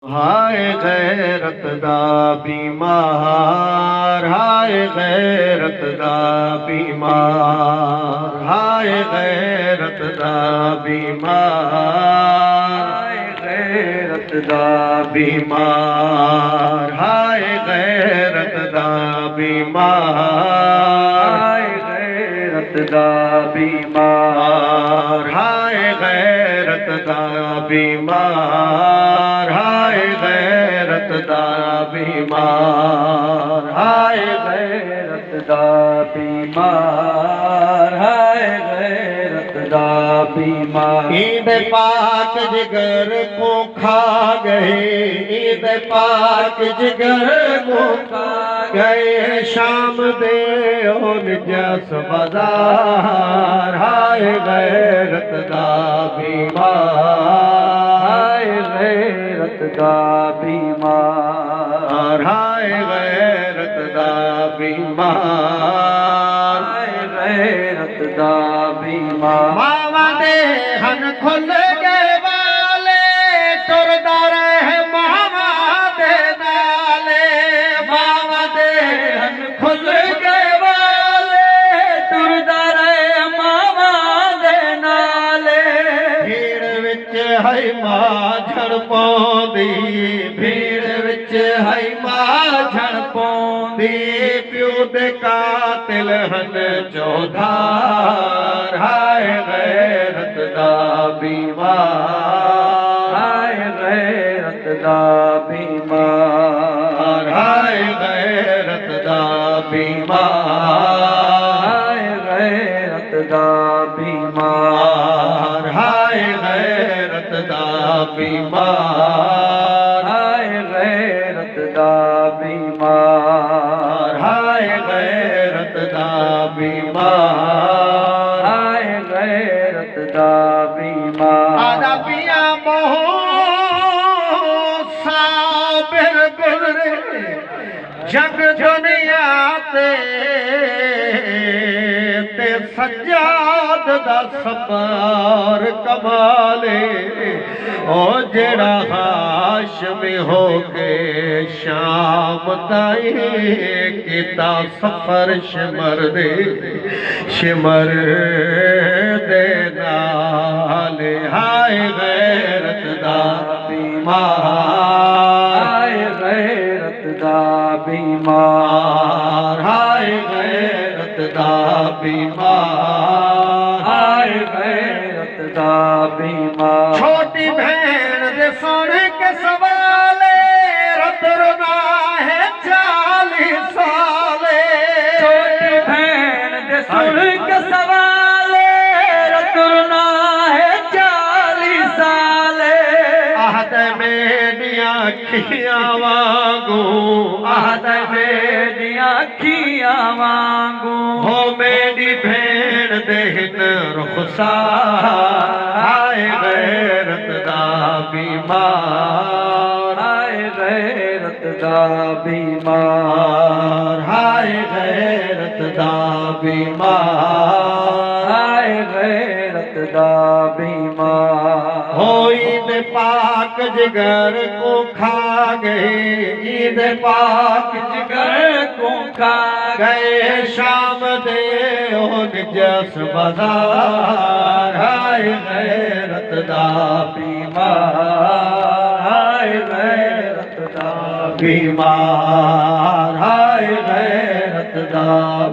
हाय गैरत दा बीमार, हाय गैरत दा बीमार, हाय गैरत दा बीमार, हाय गैरत दा बीमार, हाय गैरत दा बीमार, हाय गैरत दा बीमार, हाय गैरत दा बीमार, हाय गैरत दा बीमार, हाय गैरत दा बीमार, हाय गैरत दा बीमार। ईद पाक जिगर को खा गए, ईद पाक जिगर को खा गए, शाम दे जस बाजार, हाय गैरत दा बीमार, हाय गैरत दा बीमार, हाय गैरत दा बीमार, हाय गैरत दा बीमार। मावा दे हन खुल गए वाले, तुरदा रहे मावा दे नाले, मावा दे हन खुल गए वाले, तुरदा रहे मावा दे नाले। भीड़ विच है माझण पौंदी, भीड़ विच है माझण पौंदी, प्यो दे कातिल हन चौधार, हाय गैरत दा बीमार, हाय गैरत दा बीमार, हाय गैरत दा बीमार, हाय गैरत दा बीमार, हाय गैरत दा बीमार, हाय गैरत दा बीमार, हाय गैरत दा बीमार, हाय गैरत दा बीमार। आदा पिया मोह साबिर गुजरे जग दुनिया ते सज्जाद दा सबर कमाले, ओ जेड़ा हाशमी हो के शाम ताई किता सफर शिमर दे, शिमर दे नाले, हाय गैरत दा बीमार, हाय गैरत दा बीमार, हाय गैरत दा बीमार, हाय गैरत दा बीमार। छोटी बहन दे सुन के सवाले, रत रोना है 40 साले, छोटी बहन दे सुन के सवाले, रत रोना है 40 साले। आहद मेरिया अखियां वांगू, आहद मेरिया अखियां वांगू, हो मेरी भेड़ देन रुखसार, हाय गैरत दा बीमार, हाय गैरत दा बीमार, हाय गैरत दा बीमार, हाय गैरत दा बीमार। हो ईद पाक जिगर को खा गए, ईद पाक जिगर को खा गए, शाम दे जस बाजार, हाय गैरत दा बीमार, हाय गैरत दा बीमार, हाय गैरत दा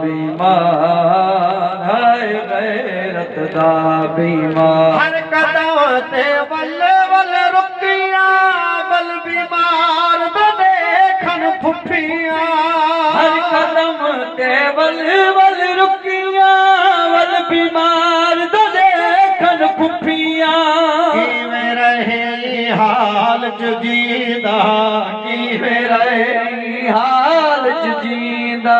बीमार, हाय गैरत दा बीमार। हर कदम ते वल्ले वल्ले रुकिया, बल बीमार दा देखन फुफिया, हर कदम ते वल्ले वल्ले रुकिया, बल बीमार दा देखन फुफिया। किवें रहे हाल च जींदा, किवें रहे हाल च जींदा,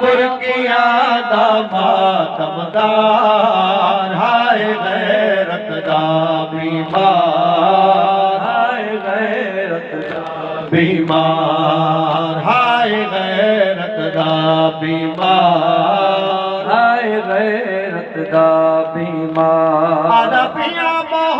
बुरकिया दा मातमदार, हाय गैरत दा बीमार, हाय गैरत दा बीमार, हाय गैरत दा बीमार, हाय गैरत दा बीमार। आदा पिया मोह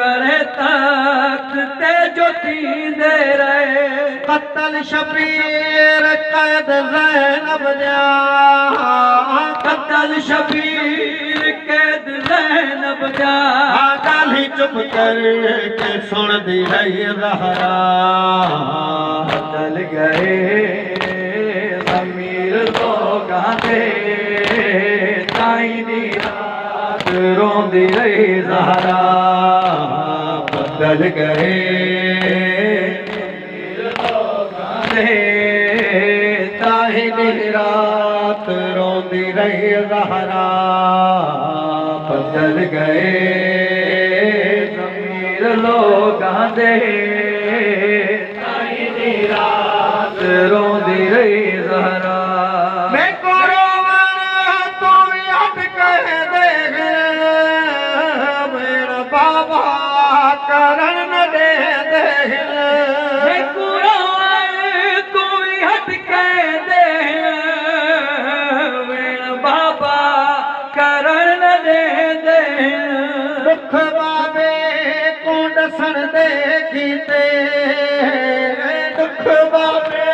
वरे तख्त ते जो थींदे रहे कत्ल शबीर कैद ज़ैनब जा कत्ल शबीर कैद ज़ैनब जा गाली चुप करके सुन दी रही ज़हरा बदल गए ज़मीर लोगां दे ताईं दी रात रोंदी रही ज़हरा बदल गए ताही दी रात रोंदी रही ज़हरा बदल गए ज़मीर लोगां दे ताईं दी रात रोंदी रही ज़हरा मैं को रोवण तू भी हट कह दे मेरा बाबा करन न दे दे मैं कुरान तू ही हट के दे मेरा बाबा करण न दे दे दुख बाबे को दसन दे कीते दुख बाबे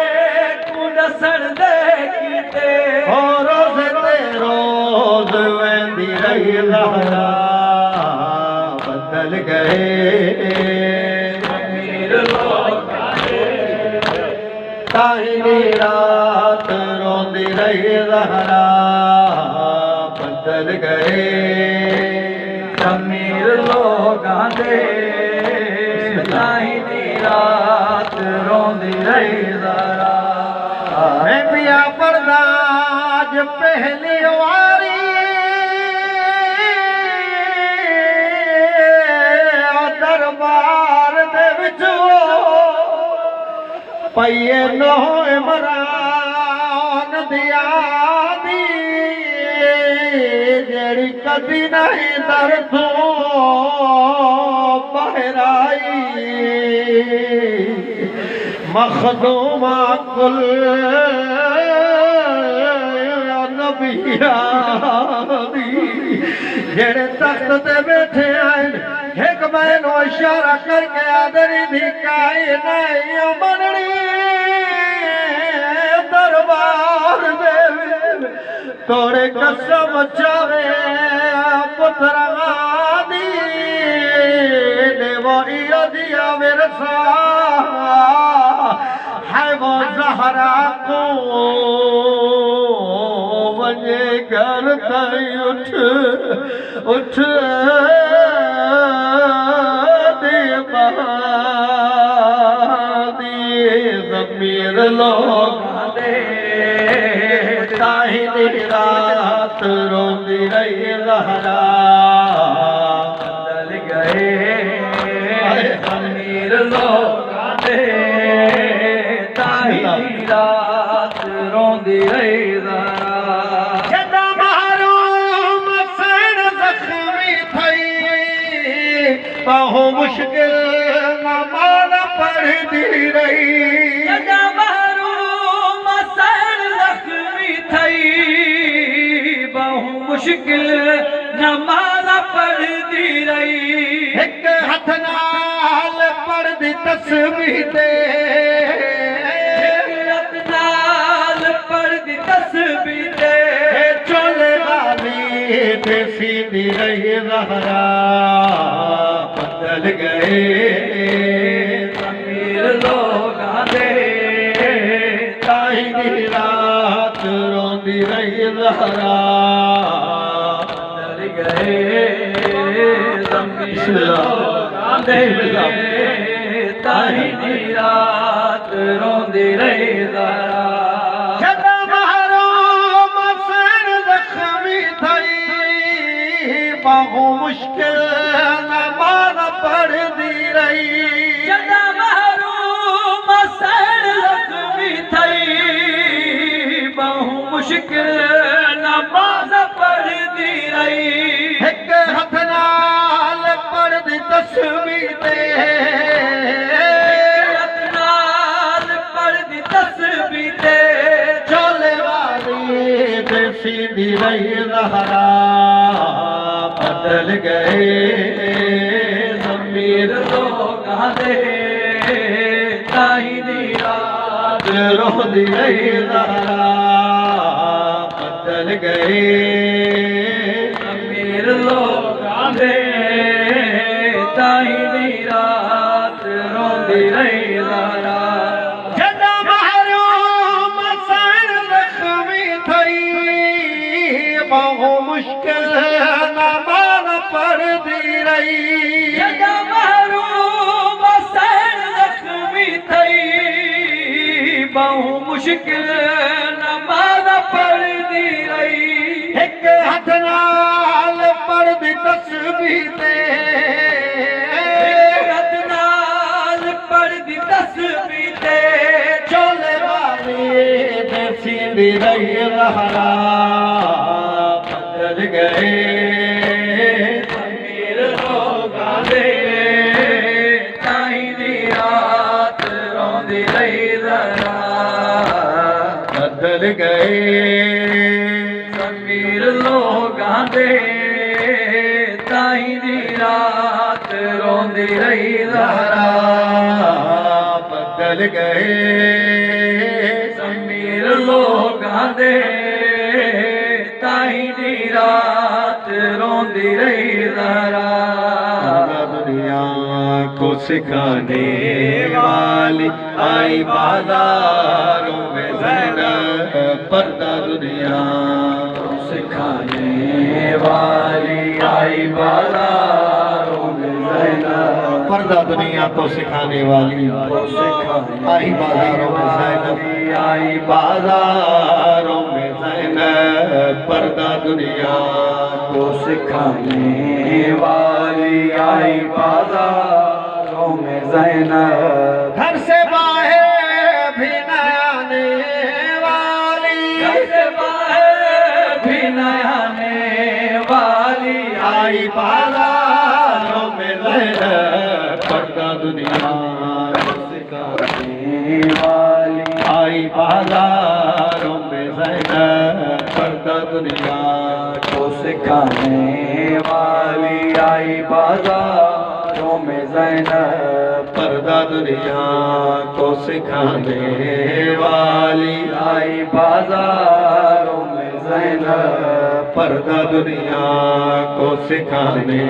तू दसण दे कीते ओ रोज़ ते रोज़ वेंदी रही ज़हरा बदल गए ज़मीर लोगां दे ताही रात रोंदी रही ज़हरा बदल गए ज़मीर लोगां दे ताईं दी रात रोंदी रही ज़हरा मैं पिया परदाज पहली वारी दरबार दे विच पईए नोए मरान दिया दी जेड़ी कदी नहीं दर तू बहराई मखदूमा कुल नबिया दी जेड़े तख्त ते बैठे आए एक मैनू इशारा करके आदरी धिकाई नहीं मननी दरबार दे तोड़े कसम चावे पुत्रा दी देवरिया दिया विरसा है वो ज़हरा को वने घर ताई उठ उठ दे ज़मीर लोगां दे ताही दी रात रोंदी रही ज़हरा बदल गए ज़मीर लोगां दे ताईं दी रात रोंदी रही ज़हरा जदा महरूम सैन ज़ख्मी थई बहु मुश्किल नमाज़ पढ़दी रही जदा महरूम सैन ज़ख्मी थई बहु मुश्किल नमाज़ पढ़दी रही एक हथ नाल पढ़दी तस्बीह दे नाल पढ़दी तस्बीह दे चोले वाली ते सीधी रही ज़हरा बदल गए ज़मीर लोगां दे ताही दी रात रोंदी रही ज़हरा बदल गए ज़मीर लोगां दे ताईं दी रात रोंदी रही ज़हरा जदा महरूम सैन ज़ख्मी थई बहु मुश्किल नमाज़ पढ़दी रही जदा महरूम सैन ज़ख्मी थई बहु मुश्किल नमाज़ पढ़दी रही एक हथ नाल पढ़दी तस्बीह दे नाल पढ़दी तस्बीह दे चोले वाली ते सीधी रही ज़हरा बदल गए ज़मीर अमीर लोगां दे ताहीं दी रात रोंदी रही ज़हरा बदल गए अमीर लोगां दे ताहीं दी रात रोंदी रही ज़हरा जदा महरूम सैन ज़ख्मी थई बहु मुश्किल नमाज़ पढ़दी रही जदा महरूम सैन ज़ख्मी थई बहु मुश्किल नमाज़ पढ़दी रही एक हथ नाल पढ़दी तस्बीह ते पढ़दी तस्बीह ते चोले वाली देसी दी रही ज़हरा बदल गए अमीर लोगां दे ताहीं दी रात रोंदी रही ज़हरा बदल गए अमीर लोगां दे ताहीं दी रात रोंदी रही ज़हरा बदल गए अमीर लोगां दे ताहीं दी रात रोंदी रही ज़हरा दुनिया को सिखाने वाली आई बाजारों में ज़ैनब पर्दा दुनिया सिखाने वाली आई बाजारों में ज़ैनब पर्दा दुनिया को सिखाने वाली आई बाजारों में ज़ैनब आई बाजारों में ज़ैनब पर्दा दुनिया को सिखाने वाली आई बाजारों में ज़ैनब घर से बाहर भी न आने वाली घर से बाहर भी न आने वाली आई बाजारों में ज़ैनब पर्दा दुनिया सिखाने वाली आई बाजारों में ज़ैनब पर्दा दुनिया को सिखाने वाली आई बाजारों में ज़ैनब पर्दा दुनिया को सिखाने वाली आई बाजारों में ज़ैनब पर्दा दुनिया को सिखाने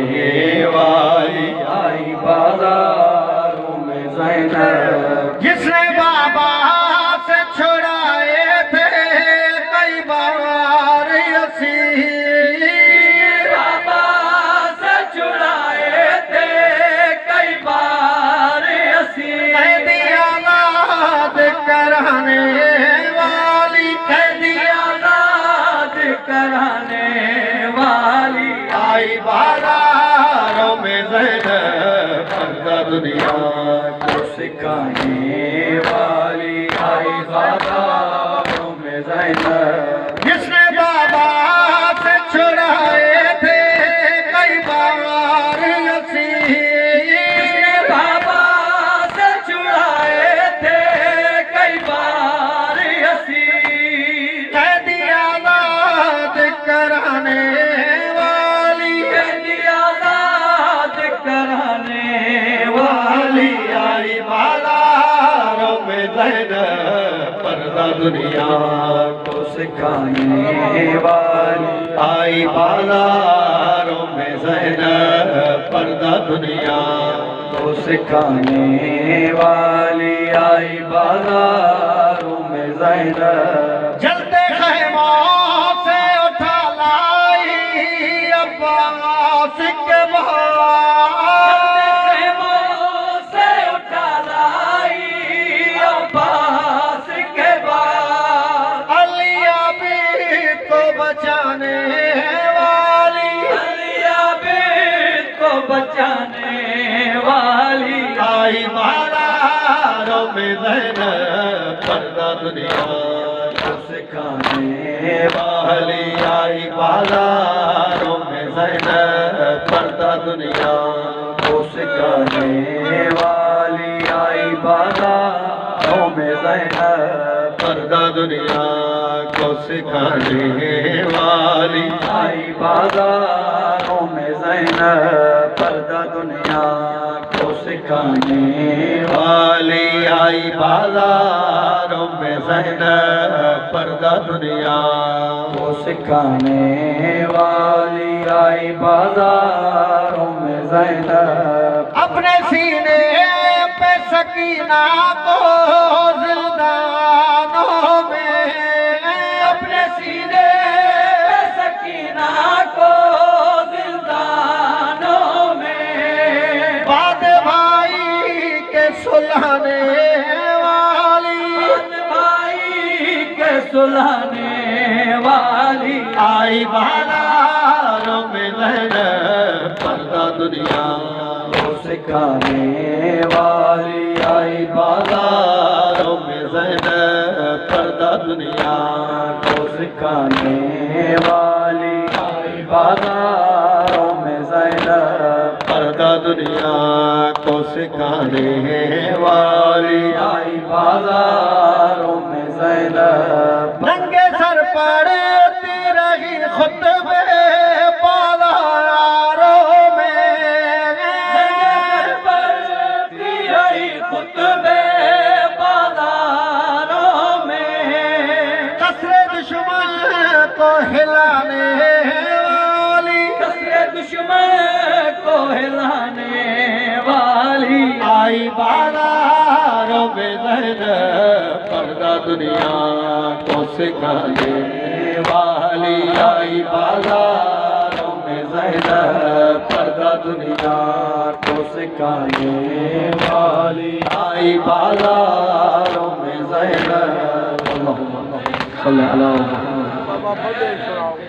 वाली आई बाजारों में ज़ैनब जिसने बाबा से छुड़ाए थे कई बार असीर बाबा से छुड़ाए थे कई बार असीर कैदी आज़ाद कराने वाली कैदी आज़ाद कराने वाली आई बाजारों में ज़ैनब पर्दा दुनिया को सिखाने वाली आई बाजारों में ज़ैनब जिसने बाबा से छुड़ाए थे कई बार असीर बाबा से छुड़ाए थे कई बार असीर कैदी आज़ाद कराने वाली कैदी आज़ाद कराने वाली आई बाजारों में ज़ैनब पर्दा दुनिया को सिखाने वाली आई बाजारों में ज़ैनब पर्दा दुनिया को सिखाने वाली आई बाजारों में ज़ैनब जलते खैमों से उठा लाई अब्बास के खेमों से उठा लाई अब्बास के बाद अलिया भी को बचाने वाली अलिया बेट को बचाने वाली आई बाजारों में ज़ैनब पर्दा दुनिया को सिखाने वाली आई बाजारों में ज़ैनब पर्दा दुनिया को सिखाने वाली आई बाजारों में ज़ैनब पर्दा दुनिया को सिखाने वाली आई बाजारों में ज़ैनब पर्दा दुनिया सिखाने वाली आई बाजारों में ज़ैनब पर्दा दुनिया को सिखाने वाली आई बाजारों में ज़ैनब अपने सीने पे सकीना को जिंदानों में अपने सीने पे सकीना को जिंदानों में बाद भाई के सुलहने वाली भाई के सुलाने वाली आई बाजारों में ज़ैनब पर्दा दुनिया को सिखाने वाली आई बाजारों में ज़ैनब पर्दा दुनिया को सिखाने वाली आई बाजारों में ज़ैनब पर्दा दुनिया को सिखाने वाली आई बाजारों में ज़ैनब नंगे सर पड़ती रही खुतबे बाजारों में खुतबे बाजारों में कसरे दुश्मन को हिलाने वाली कसरे दुश्मन को हिलाने वाली आई बाजारों में ज़ैनब पर्दा दुनिया को सिखाने वाली आई बाजारों में ज़ैनब पर्दा दुनिया को सिखाने वाली आई बाजारों में ज़ैनब अल्लाहुम्मा सल्ली अला मुहम्मद।